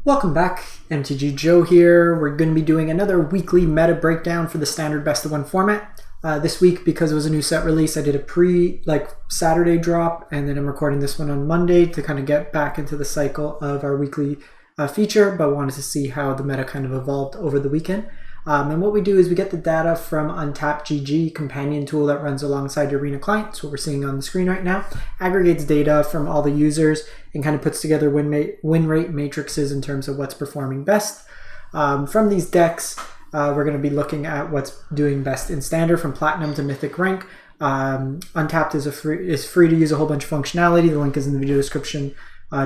Welcome back, MTG Joe here. We're going to be doing another weekly meta breakdown for the standard best of one format. This week, because it was a new set release, I did a Saturday drop, and then I'm recording this one on Monday to kind of get back into the cycle of our weekly feature, but wanted to see how the meta kind of evolved over the weekend. And what we do is we get the data from Untapped.gg, companion tool that runs alongside your Arena client. It's what we're seeing on the screen right now. Aggregates data from all the users and kind of puts together win rate matrices in terms of what's performing best. From these decks, we're going to be looking at what's doing best in standard from Platinum to Mythic rank. Untapped is free to use a whole bunch of functionality. The link is in the video description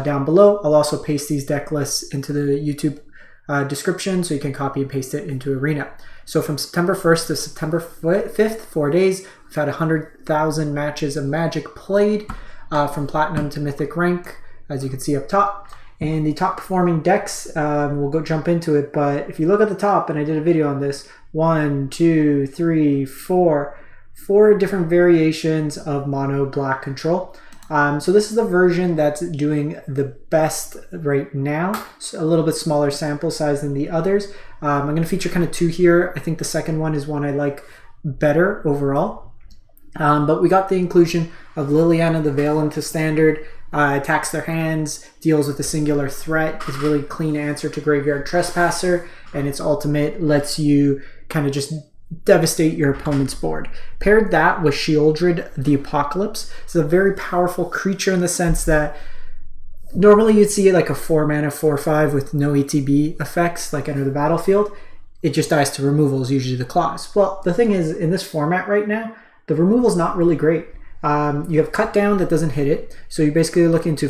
down below. I'll also paste these deck lists into the YouTube description so you can copy and paste it into Arena. So from September 1st to September 5th, 4 days, we've had 100,000 matches of Magic played from Platinum to Mythic rank, as you can see up top. And the top performing decks, we'll jump into it, but if you look at the top, and I did a video on this, 4 different variations of mono black control. So this is the version that's doing the best right now. So a little bit smaller sample size than the others. I'm going to feature kind of two here. I think the second one is one I like better overall. But we got the inclusion of Liliana the Veil into standard. Attacks their hands, deals with a singular threat, is really clean answer to Graveyard Trespasser, and its ultimate lets you kind of just devastate your opponent's board. Paired that with Sheoldred the Apocalypse. It's a very powerful creature in the sense that normally you'd see it like a 4 mana 4/5 with no ETB effects like enter the battlefield. It just dies to removals, usually the claws. Well, the thing is, in this format right now, the removal's not really great. You have cut down that doesn't hit it, so you're basically looking to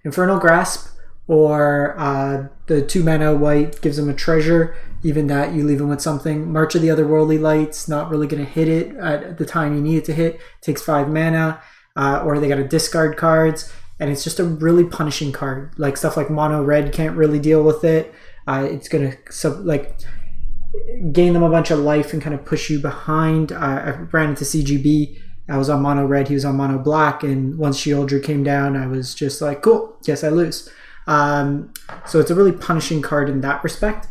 Infernal Grasp, or the 2 mana white gives them a treasure. Even that, you leave them with something. March of the Otherworldly Lights, not really going to hit it at the time you need it to hit. Takes 5 mana, or they got to discard cards, and it's just a really punishing card. Like stuff like mono red can't really deal with it. It's going to gain them a bunch of life and kind of push you behind. I ran into CGB. I was on mono red, he was on mono black, and once Sheoldred came down, I was just like, cool, guess I lose. So it's a really punishing card in that respect.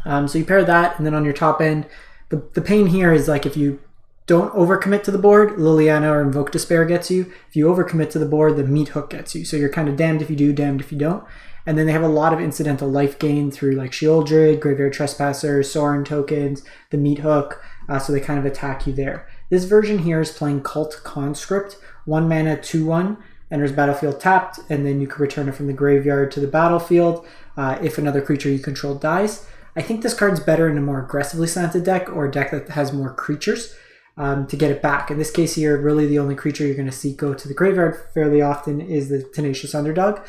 So you pair that, and then on your top end, the pain here is like if you don't overcommit to the board, Liliana or Invoke Despair gets you. If you overcommit to the board, the Meathook gets you. So you're kind of damned if you do, damned if you don't. And then they have a lot of incidental life gain through like Sheoldred, Graveyard Trespasser, Sorin tokens, the Meathook, so they kind of attack you there. This version here is playing Cult Conscript, 1 mana 2/1, enters battlefield tapped, and then you can return it from the graveyard to the battlefield if another creature you control dies. I think this card's better in a more aggressively slanted deck or a deck that has more creatures to get it back. In this case here, really the only creature you're going to see go to the graveyard fairly often is the Tenacious Underdog.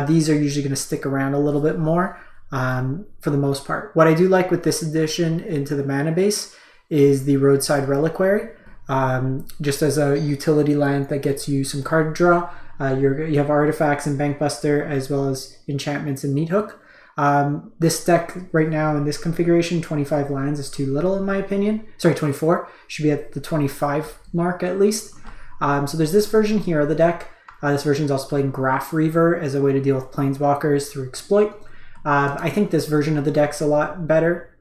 These are usually going to stick around a little bit more for the most part. What I do like with this addition into the mana base is the Roadside Reliquary. Just as a utility land that gets you some card draw. You have artifacts and Bankbuster as well as enchantments and Meathook. This deck right now in this configuration, 25 lands is too little in my opinion. Sorry, 24. Should be at the 25 mark at least. So there's this version here of the deck. This version is also playing Graf Reaver as a way to deal with planeswalkers through exploit. I think this version of the deck's a lot better.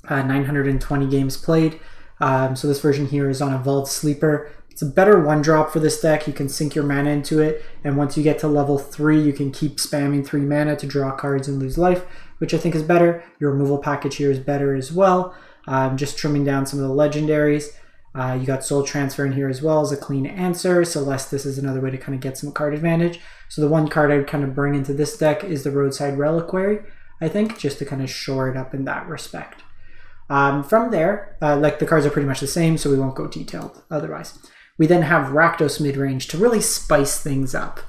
920 games played. So this version here is on Evolved Sleeper. It's a better 1-drop for this deck. You can sink your mana into it, and once you get to level 3, you can keep spamming 3 mana to draw cards and lose life, which I think is better. Your removal package here is better as well. Just trimming down some of the legendaries. You got Soul Transfer in here as well as a clean answer. Celestus is another way to kind of get some card advantage. So the one card I would kind of bring into this deck is the Roadside Reliquary, I think, just to kind of shore it up in that respect. From there, the cards are pretty much the same, so we won't go detailed otherwise. We then have Rakdos midrange to really spice things up.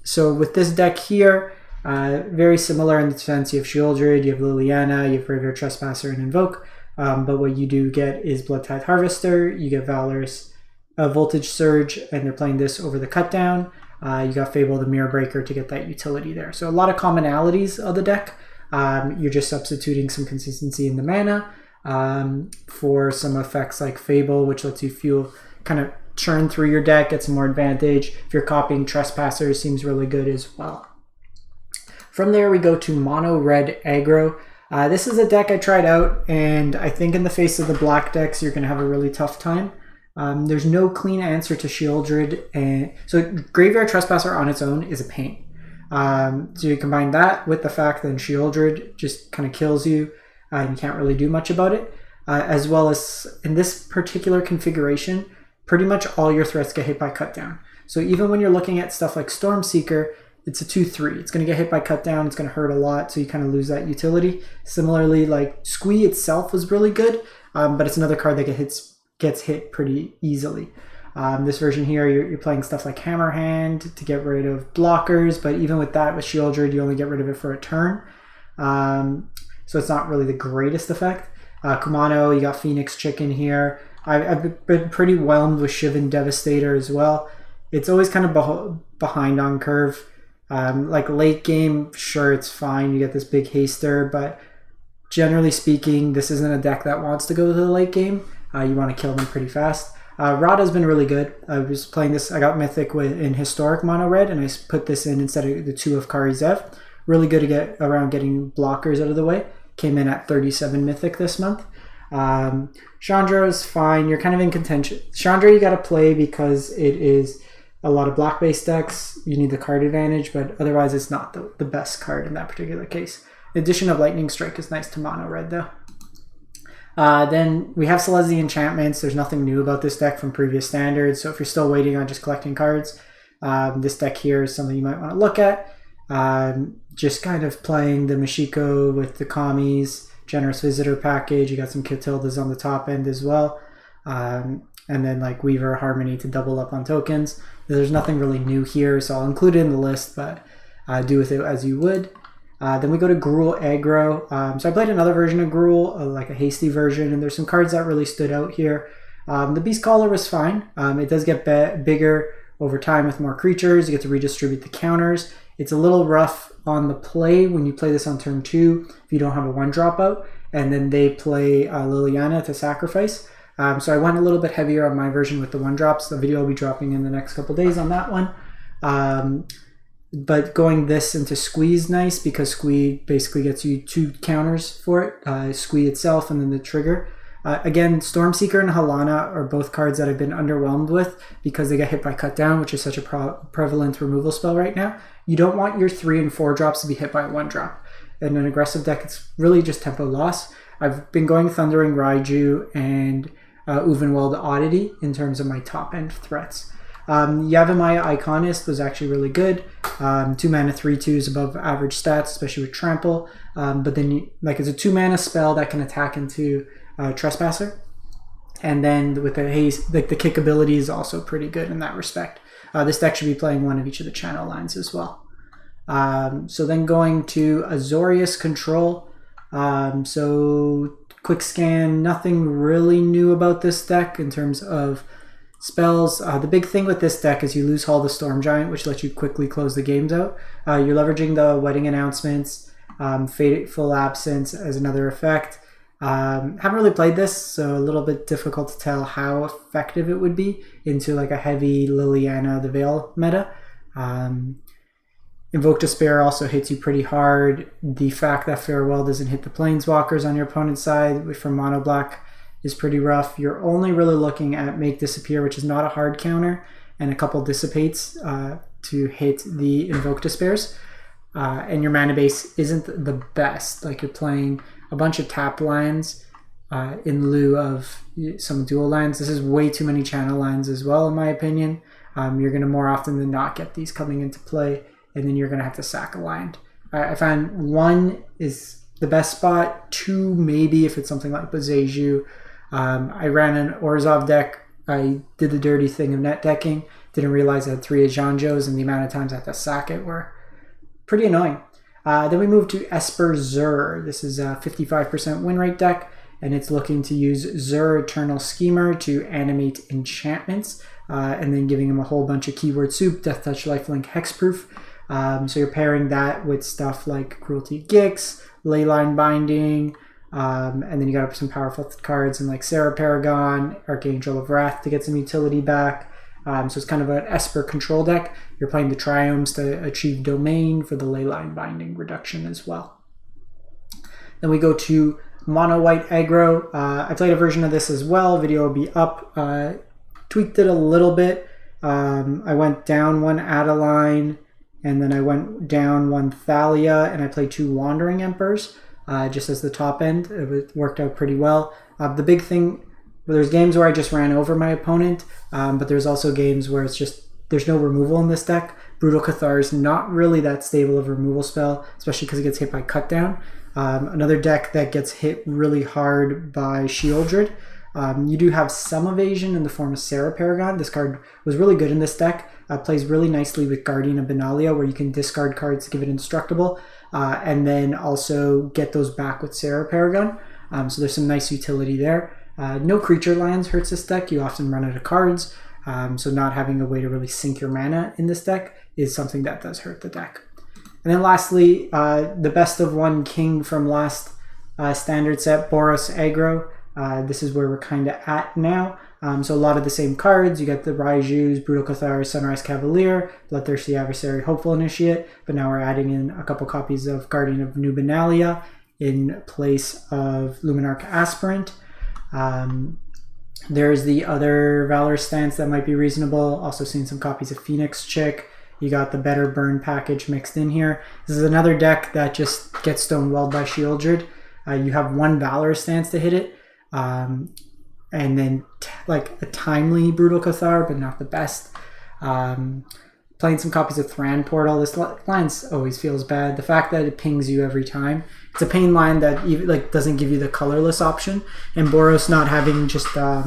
So with this deck here, very similar in the sense you have Sheoldred, you have Liliana, you have Graveyard Trespasser and Invoke, but what you do get is Bloodtithe Harvester, you get Valorous Voltage Surge, and they're playing this over the Cutdown. You got Fable the Mirror Breaker to get that utility there. So a lot of commonalities of the deck. You're just substituting some consistency in the mana for some effects like Fable, which lets you kind of churn through your deck, get some more advantage. If you're copying Trespasser, seems really good as well. From there, we go to Mono Red Agro. This is a deck I tried out, and I think in the face of the black decks, you're going to have a really tough time. There's no clean answer to Sheoldred, and so Graveyard Trespasser on its own is a pain. So you combine that with the fact that Sheoldred just kind of kills you, and you can't really do much about it. As well as in this particular configuration, pretty much all your threats get hit by cut down. So even when you're looking at stuff like Stormseeker, it's a 2/3. It's going to get hit by cut down. It's going to hurt a lot, so you kind of lose that utility. Similarly, like Squee itself was really good, but it's another card that gets hit pretty easily. This version here, you're playing stuff like Hammerhand to get rid of blockers, but even with that, with Sheoldred, you only get rid of it for a turn. So it's not really the greatest effect. Kumano, you got Phoenix Chicken here. I've been pretty whelmed with Shivan Devastator as well. It's always kind of behind on curve. Like late game, sure, it's fine. You get this big haster, but generally speaking, this isn't a deck that wants to go to the late game. You want to kill them pretty fast. Rada's been really good. I was playing this, I got Mythic in Historic Mono Red, and I put this in instead of the 2 of Karizev. Really good to get around getting blockers out of the way. Came in at 37 Mythic this month. Chandra is fine. You're kind of in contention. Chandra you got to play because it is a lot of black-based decks. You need the card advantage, but otherwise it's not the best card in that particular case. The addition of Lightning Strike is nice to Mono Red though. Then we have Celestus Enchantments. There's nothing new about this deck from previous standards, so if you're still waiting on just collecting cards, this deck here is something you might want to look at. Just kind of playing the Mashiko with the Kami's Generous Visitor package. You got some Catildas on the top end as well. And then like Weaver Harmony to double up on tokens. There's nothing really new here, so I'll include it in the list, but do with it as you would. Then we go to Gruul Aggro. So I played another version of Gruul, like a hasty version, and there's some cards that really stood out here. The Beast Caller was fine. It does get bigger over time with more creatures. You get to redistribute the counters. It's a little rough on the play when you play this on turn 2 if you don't have a 1-drop out, and then they play Liliana to sacrifice. So I went a little bit heavier on my version with the 1-drops. The video will be dropping in the next couple days on that one. But going this into Squee is nice because Squee basically gets you 2 counters for it. Squee itself and then the trigger. Again, Stormseeker and Halana are both cards that I've been underwhelmed with because they get hit by Cut Down, which is such a prevalent removal spell right now. You don't want your 3 and 4 drops to be hit by a 1-drop. In an aggressive deck, it's really just tempo loss. I've been going Thundering Raiju and Uvenwald Oddity in terms of my top-end threats. Yavimaya Iconist was actually really good. 2 mana 3/2s above average stats, especially with Trample. But then, it's a 2 mana spell that can attack into Trespasser. And then with the haste, the kick ability is also pretty good in that respect. This deck should be playing one of each of the channel lines as well. So then going to Azorius Control. So quick scan, nothing really new about this deck in terms of spells. The big thing with this deck is you lose Hall the Storm Giant, which lets you quickly close the games out. You're leveraging the Wedding Announcements, Fateful Absence as another effect. Haven't really played this, so a little bit difficult to tell how effective it would be into like a heavy Liliana the Veil meta. Invoke Despair also hits you pretty hard. The fact that Farewell doesn't hit the Planeswalkers on your opponent's side from Mono Black is pretty rough. You're only really looking at Make Disappear, which is not a hard counter, and a couple Dissipates to hit the Invoke Despairs. And your mana base isn't the best. Like you're playing a bunch of tap lands in lieu of some dual lands. This is way too many channel lands as well, in my opinion. You're going to more often than not get these coming into play, and then you're going to have to sack a land. I find 1 is the best spot, 2 maybe if it's something like Bazeju. I ran an Orzhov deck. I did the dirty thing of net decking. Didn't realize I had 3 Ajanjos, and the amount of times I had to sack it were pretty annoying. Then we move to Esper Zur. This is a 55% win rate deck, and it's looking to use Zur Eternal Schemer to animate enchantments, and then giving him a whole bunch of keyword soup, Death Touch, Lifelink, Hexproof. So you're pairing that with stuff like Cruelty Gix, Leyline Binding, And then you got some powerful cards in like Sarah Paragon, Archangel of Wrath to get some utility back. So it's kind of an Esper control deck. You're playing the Triomes to achieve Domain for the Leyline Binding reduction as well. Then we go to Mono White Aggro. I played a version of this as well. Video will be up. Tweaked it a little bit. I went down one Adeline, and then I went down one Thalia, and I played 2 Wandering Emperors just as the top end. It worked out pretty well. The big thing, there's games where I just ran over my opponent, but there's also games where it's just there's no removal in this deck. Brutal Cathar is not really that stable of a removal spell, especially because it gets hit by Cut Down. Another deck that gets hit really hard by Sheoldred. You do have some evasion in the form of Sarah Paragon. This card was really good in this deck. Plays really nicely with Guardian of Benalia, where you can discard cards to give it indestructible, and then also get those back with Sarah Paragon. So there's some nice utility there. No creature lands hurts this deck. You often run out of cards, so not having a way to really sink your mana in this deck is something that does hurt the deck. And then lastly, the best of one king from last standard set, Boros Aggro. This is where we're kind of at now. So a lot of the same cards. You got the Raijus, Brutal Cathar, Sunrise Cavalier, Bloodthirsty Adversary, Hopeful Initiate. But now we're adding in a couple copies of Guardian of New Benalia in place of Luminarch Aspirant. There's the other Valor Stance that might be reasonable. Also seen some copies of Phoenix Chick. You got the Better Burn package mixed in here. This is another deck that just gets stonewalled by Sheoldred. You have 1 Valor Stance to hit it. And then like a timely Brutal Cathar, but not the best. Playing some copies of Thran Portal. This line always feels bad. The fact that it pings you every time. It's a pain line that like doesn't give you the colorless option. And Boros not having just I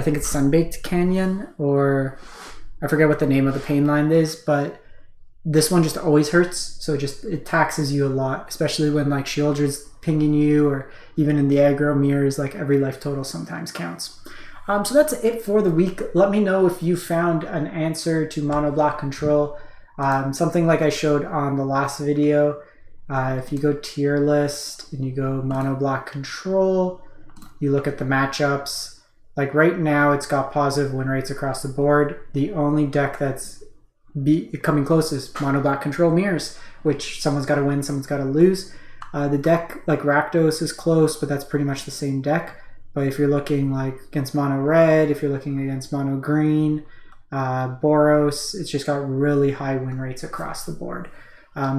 think it's Sunbaked Canyon, or I forget what the name of the pain line is, but this one just always hurts. So it taxes you a lot, especially when like Sheoldred's pinging you, or even in the aggro mirrors, like every life total sometimes counts. So that's it for the week. Let me know if you found an answer to mono black control. Something like I showed on the last video. If you go tier list and you go mono black control, you look at the matchups. Like right now, it's got positive win rates across the board. The only deck that's coming close is mono black control mirrors, which someone's got to win, someone's got to lose. The deck like Rakdos is close, but that's pretty much the same deck. But if you're looking like against mono red, if you're looking against mono green, Boros, it's just got really high win rates across the board.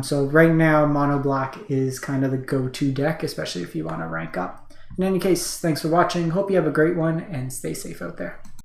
So right now, mono black is kind of the go-to deck, especially if you want to rank up. In any case, thanks for watching. Hope you have a great one and stay safe out there.